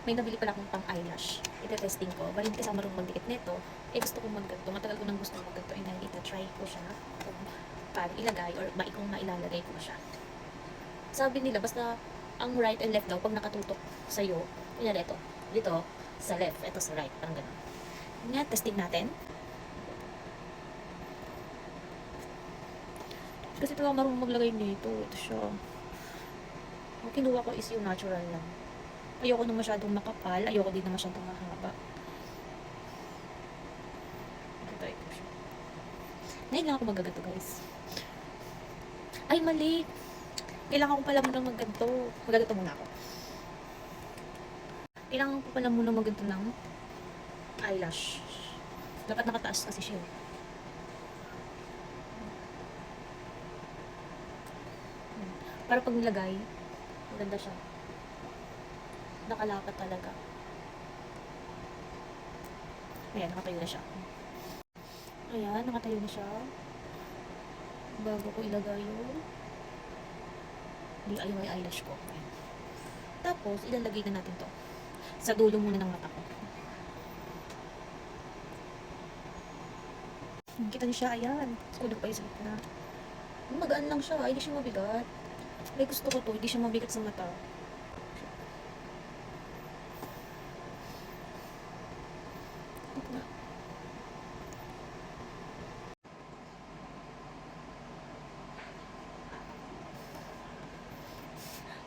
may nabili pala akong pang eyelash. Ite-testing ko. Bali hindi kasi ako marunong magdikit nito. Eh gusto kong magganto. Matagal ko nang gusto magganto. And then ita-try ko siya kung paano ilagay or kung mailalagay ko siya. Sabi nila, basta ang right and left daw, pag nakatutok sa'yo, kunyari ito, dito, sa left, ito sa right, parang gano'n. Nga, testing natin. Kasi ito lang marunong maglagay nito. Ito siya. Ang kinuha ko is yung natural lang. Ayoko nung masyadong makapal. Ayoko din na masyadong mahaba. Ito siya. Ngayon lang ako magaganto, guys. Ay, mali. Kailangan ko pala muna magganto. Magaganto muna ako. Kailangan ko pala muna magganto ng eyelash. Dapat nakataas kasi siya. Para pag nilagay, maganda siya. Nakalapat talaga. Ayan, nakatayo na siya. Ayan, nakatayo na siya. Bago ko ilagay yung DIY eyelash ko. Ayan. Tapos, ilalagay na natin to sa dulo muna ng mata ko. Kita niyo siya, ayan. Kulang pa yung sa gitna. Magaan lang siya, hindi siya mabigat. May gusto ko to, hindi siya mabigat sa mata.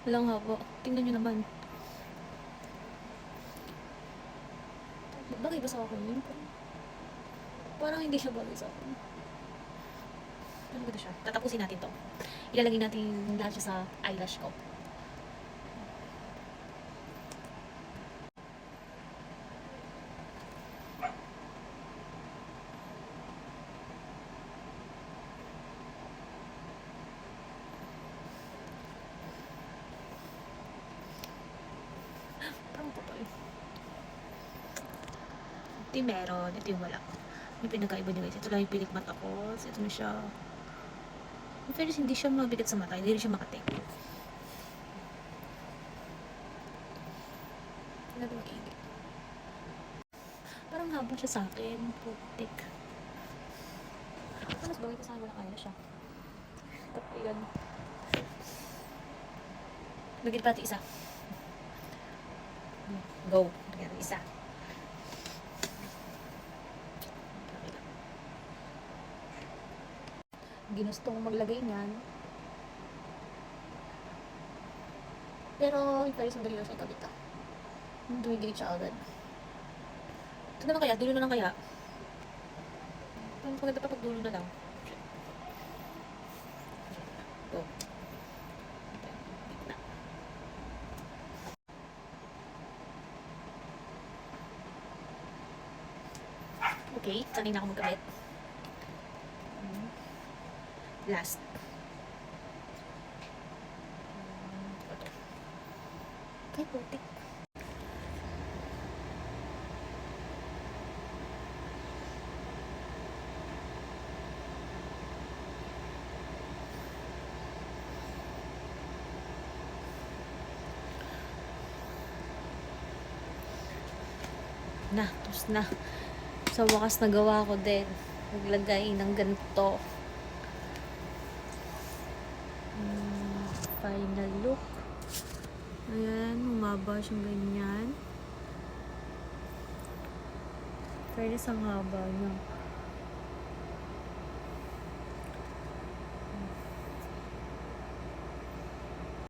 Walang haba. Tingnan nyo naman. Bagay ba sa akin? Parang hindi siya bagay sa akin. Ano ba siya? Tatapusin natin to. Ilalagay natin lahat siya sa eyelash ko. Parang po tayo. Ito yung meron. Ito yung wala. May pinagkaiba niya guys. Ito lang yung pilik mata ko. So, ito na siya. Pero hindi siya mabigat sa mata. Hindi rin siya makating. Ano ba maigi? Parang haba siya sa akin. Putik. Mas bagay ko sa akin walang eyelash siya. Tapos yan. Lagyan pati isa. Go. Lagyan isa. Ginusto kong maglagay niyan. Pero, tayo sandali lang siya ito. Dumigil siya agad. Ito na lang kaya? Dulo na lang kaya? Parang maganda pa pag dulo na lang. Go. Okay, sanay na ako magkamit. Last. Ay, putik. Tapos na. Sa wakas nagawa ko din. Naglagay ng ganito. Final look. Ayan, humaba siyang ganyan. Fairness ang haba niya.